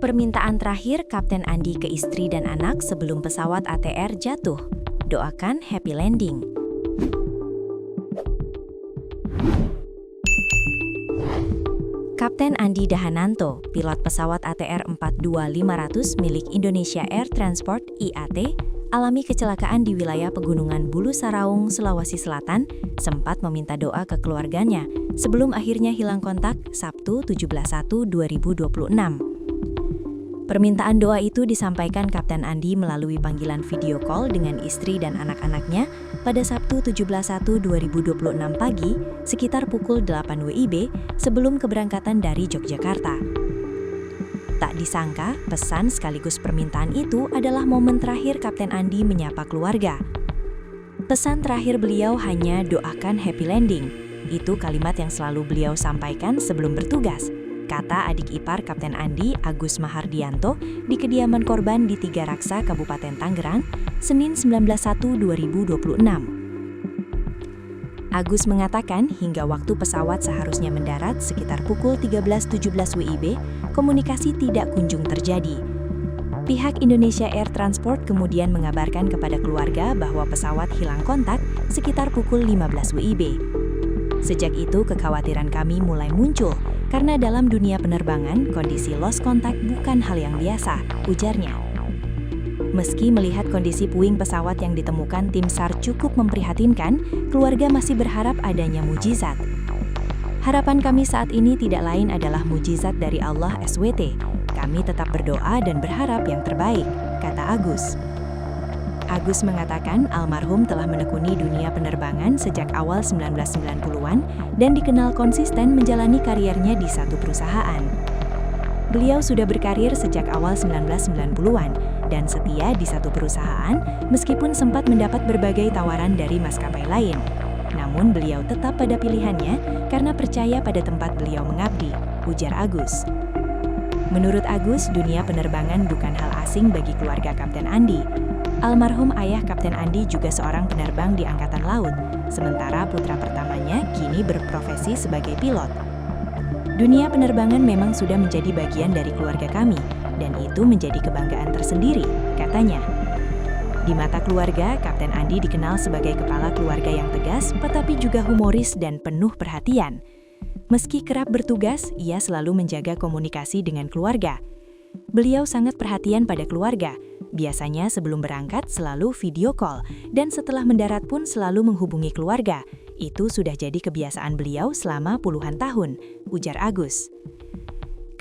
Permintaan terakhir Kapten Andi ke istri dan anak sebelum pesawat ATR jatuh. Doakan happy landing. Kapten Andi Dahananto, pilot pesawat ATR 42500 milik Indonesia Air Transport (IAT), alami kecelakaan di wilayah Pegunungan Bulu Saraung, Sulawesi Selatan, sempat meminta doa ke keluarganya sebelum akhirnya hilang kontak Sabtu 17/1/2026. Permintaan doa itu disampaikan Kapten Andi melalui panggilan video call dengan istri dan anak-anaknya pada Sabtu 17/1/2026 pagi sekitar pukul 8 WIB sebelum keberangkatan dari Yogyakarta. Tak disangka, pesan sekaligus permintaan itu adalah momen terakhir Kapten Andi menyapa keluarga. Pesan terakhir beliau hanya doakan happy landing. Itu kalimat yang selalu beliau sampaikan sebelum bertugas, kata adik ipar Kapten Andi, Agus Mahardianto, di kediaman korban di Tiga Raksa, Kabupaten Tangerang, Senin 19/1/2026. Agus mengatakan hingga waktu pesawat seharusnya mendarat sekitar pukul 13.17 WIB, komunikasi tidak kunjung terjadi. Pihak Indonesia Air Transport kemudian mengabarkan kepada keluarga bahwa pesawat hilang kontak sekitar pukul 15 WIB. Sejak itu, kekhawatiran kami mulai muncul karena dalam dunia penerbangan, kondisi lost contact bukan hal yang biasa, ujarnya. Meski melihat kondisi puing pesawat yang ditemukan tim SAR cukup memprihatinkan, keluarga masih berharap adanya mujizat. Harapan kami saat ini tidak lain adalah mujizat dari Allah SWT. Kami tetap berdoa dan berharap yang terbaik, kata Agus. Agus mengatakan almarhum telah menekuni dunia penerbangan sejak awal 1990-an dan dikenal konsisten menjalani kariernya di satu perusahaan. Beliau sudah berkarir sejak awal 1990-an dan setia di satu perusahaan meskipun sempat mendapat berbagai tawaran dari maskapai lain. Namun beliau tetap pada pilihannya karena percaya pada tempat beliau mengabdi, ujar Agus. Menurut Agus, dunia penerbangan bukan hal asing bagi keluarga Kapten Andi. Almarhum ayah Kapten Andi juga seorang penerbang di Angkatan Laut, sementara putra pertamanya kini berprofesi sebagai pilot. Dunia penerbangan memang sudah menjadi bagian dari keluarga kami, dan itu menjadi kebanggaan tersendiri, katanya. Di mata keluarga, Kapten Andi dikenal sebagai kepala keluarga yang tegas, tetapi juga humoris dan penuh perhatian. Meski kerap bertugas, ia selalu menjaga komunikasi dengan keluarga. Beliau sangat perhatian pada keluarga. Biasanya sebelum berangkat selalu video call, dan setelah mendarat pun selalu menghubungi keluarga. Itu sudah jadi kebiasaan beliau selama puluhan tahun, ujar Agus.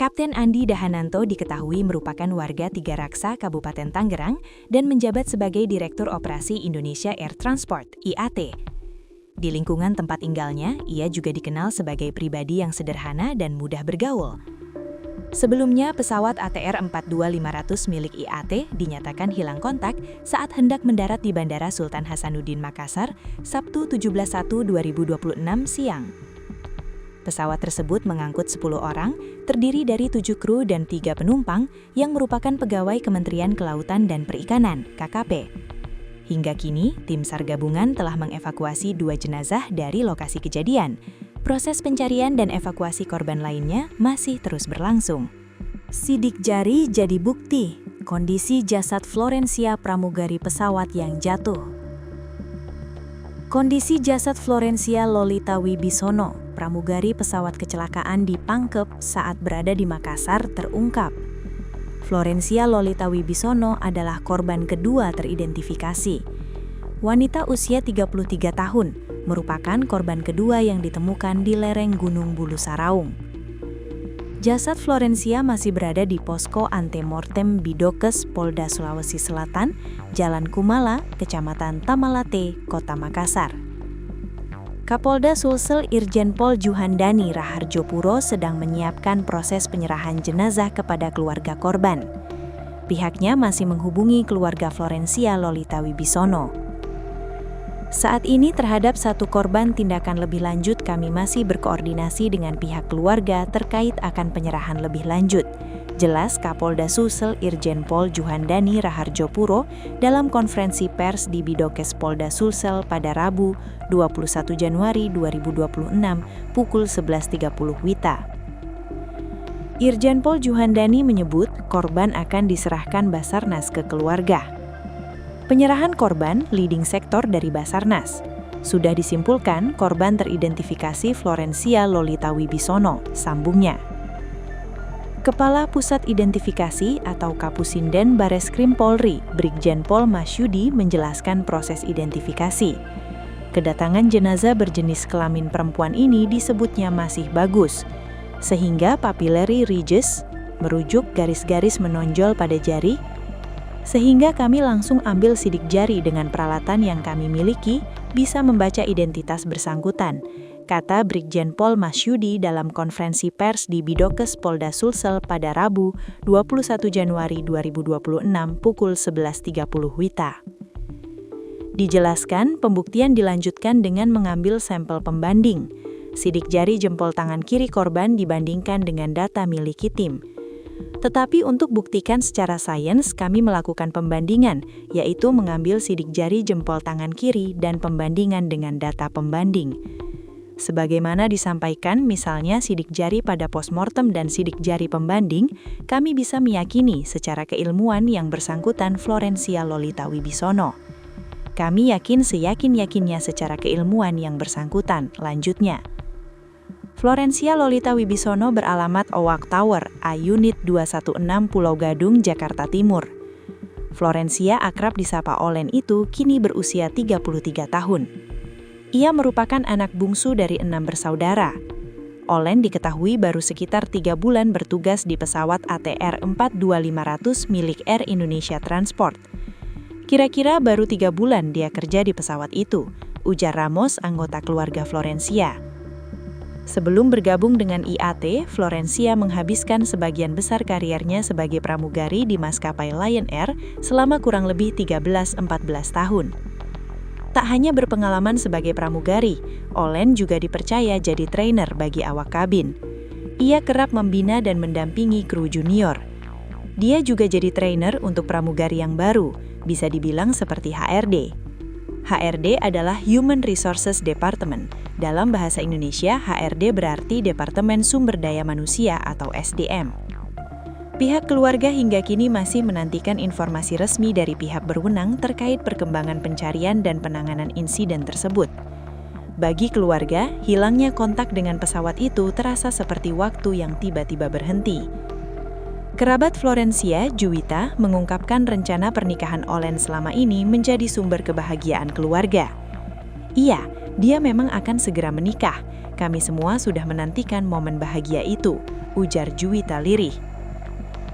Kapten Andi Dahananto diketahui merupakan warga Tiga Raksa, Kabupaten Tangerang, dan menjabat sebagai Direktur Operasi Indonesia Air Transport (IAT). Di lingkungan tempat tinggalnya, ia juga dikenal sebagai pribadi yang sederhana dan mudah bergaul. Sebelumnya, pesawat ATR 42500 milik IAT dinyatakan hilang kontak saat hendak mendarat di Bandara Sultan Hasanuddin Makassar, Sabtu 17/1/2026 siang. Pesawat tersebut mengangkut 10 orang, terdiri dari 7 kru dan 3 penumpang yang merupakan pegawai Kementerian Kelautan dan Perikanan, KKP. Hingga kini, tim SAR gabungan telah mengevakuasi 2 jenazah dari lokasi kejadian. Proses pencarian dan evakuasi korban lainnya masih terus berlangsung. Sidik jari jadi bukti kondisi jasad Florencia pramugari pesawat yang jatuh. Kondisi jasad Florencia Lolita Wibisono, pramugari pesawat kecelakaan di Pangkep saat berada di Makassar terungkap. Florencia Lolita Wibisono adalah korban kedua teridentifikasi. Wanita usia 33 tahun, merupakan korban kedua yang ditemukan di lereng Gunung Bulu Saraung. Jasad Florencia masih berada di posko antemortem Bidokes Polda Sulawesi Selatan, Jalan Kumala, Kecamatan Tamalate, Kota Makassar. Kapolda Sulsel Irjen Pol Juhandani Raharjopuro sedang menyiapkan proses penyerahan jenazah kepada keluarga korban. Pihaknya masih menghubungi keluarga Florencia Lolita Wibisono. Saat ini terhadap satu korban tindakan lebih lanjut kami masih berkoordinasi dengan pihak keluarga terkait akan penyerahan lebih lanjut, jelas Kapolda Sulsel Irjen Pol Juhandani Raharjopuro dalam konferensi pers di Bidokes Polda Sulsel pada Rabu 21 Januari 2026 pukul 11.30 WITA. Irjen Pol Juhandani menyebut korban akan diserahkan Basarnas ke keluarga. Penyerahan korban leading sektor dari Basarnas. Sudah disimpulkan korban teridentifikasi Florencia Lolita Wibisono, sambungnya. Kepala Pusat Identifikasi atau Kapusinden Bareskrim Polri, Brigjen Pol Masyudi menjelaskan proses identifikasi. Kedatangan jenazah berjenis kelamin perempuan ini disebutnya masih bagus, sehingga papillary ridges, merujuk garis-garis menonjol pada jari, sehingga kami langsung ambil sidik jari dengan peralatan yang kami miliki bisa membaca identitas bersangkutan, kata Brigjen Pol Masyudi dalam konferensi pers di Bidokes Polda Sulsel pada Rabu 21 Januari 2026 pukul 11.30 WITA. Dijelaskan, pembuktian dilanjutkan dengan mengambil sampel pembanding, sidik jari jempol tangan kiri korban dibandingkan dengan data miliki tim. Tetapi untuk buktikan secara sains, kami melakukan pembandingan, yaitu mengambil sidik jari jempol tangan kiri dan pembandingan dengan data pembanding. Sebagaimana disampaikan, misalnya sidik jari pada postmortem dan sidik jari pembanding, kami bisa meyakini secara keilmuan yang bersangkutan Florencia Lolita Wibisono. Kami yakin seyakin-yakinnya secara keilmuan yang bersangkutan, lanjutnya. Florencia Lolita Wibisono beralamat Owak Tower, A Unit 216 Pulau Gadung, Jakarta Timur. Florencia akrab disapa Olen itu kini berusia 33 tahun. Ia merupakan anak bungsu dari 6 bersaudara. Olen diketahui baru sekitar 3 bulan bertugas di pesawat ATR 42500 milik Air Indonesia Transport. Kira-kira baru 3 bulan dia kerja di pesawat itu, ujar Ramos, anggota keluarga Florencia. Sebelum bergabung dengan IAT, Florencia menghabiskan sebagian besar kariernya sebagai pramugari di maskapai Lion Air selama kurang lebih 13-14 tahun. Tak hanya berpengalaman sebagai pramugari, Olen juga dipercaya jadi trainer bagi awak kabin. Ia kerap membina dan mendampingi kru junior. Dia juga jadi trainer untuk pramugari yang baru, bisa dibilang seperti HRD. HRD adalah Human Resources Department. Dalam bahasa Indonesia, HRD berarti Departemen Sumber Daya Manusia atau SDM. Pihak keluarga hingga kini masih menantikan informasi resmi dari pihak berwenang terkait perkembangan pencarian dan penanganan insiden tersebut. Bagi keluarga, hilangnya kontak dengan pesawat itu terasa seperti waktu yang tiba-tiba berhenti. Kerabat Florencia, Juwita, mengungkapkan rencana pernikahan Olen selama ini menjadi sumber kebahagiaan keluarga. Iya, dia memang akan segera menikah. Kami semua sudah menantikan momen bahagia itu, ujar Juwita lirih.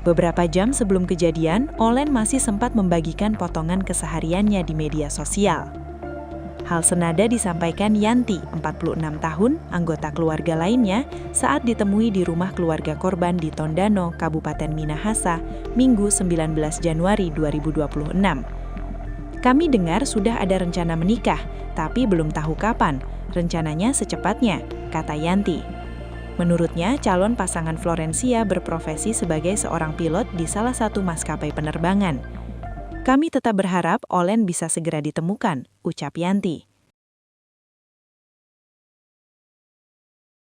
Beberapa jam sebelum kejadian, Olen masih sempat membagikan potongan kesehariannya di media sosial. Hal senada disampaikan Yanti, 46 tahun, anggota keluarga lainnya, saat ditemui di rumah keluarga korban di Tondano, Kabupaten Minahasa, Minggu 19 Januari 2026. Kami dengar sudah ada rencana menikah, tapi belum tahu kapan, rencananya secepatnya, kata Yanti. Menurutnya, calon pasangan Florencia berprofesi sebagai seorang pilot di salah satu maskapai penerbangan. Kami tetap berharap Olen bisa segera ditemukan, ucap Yanti.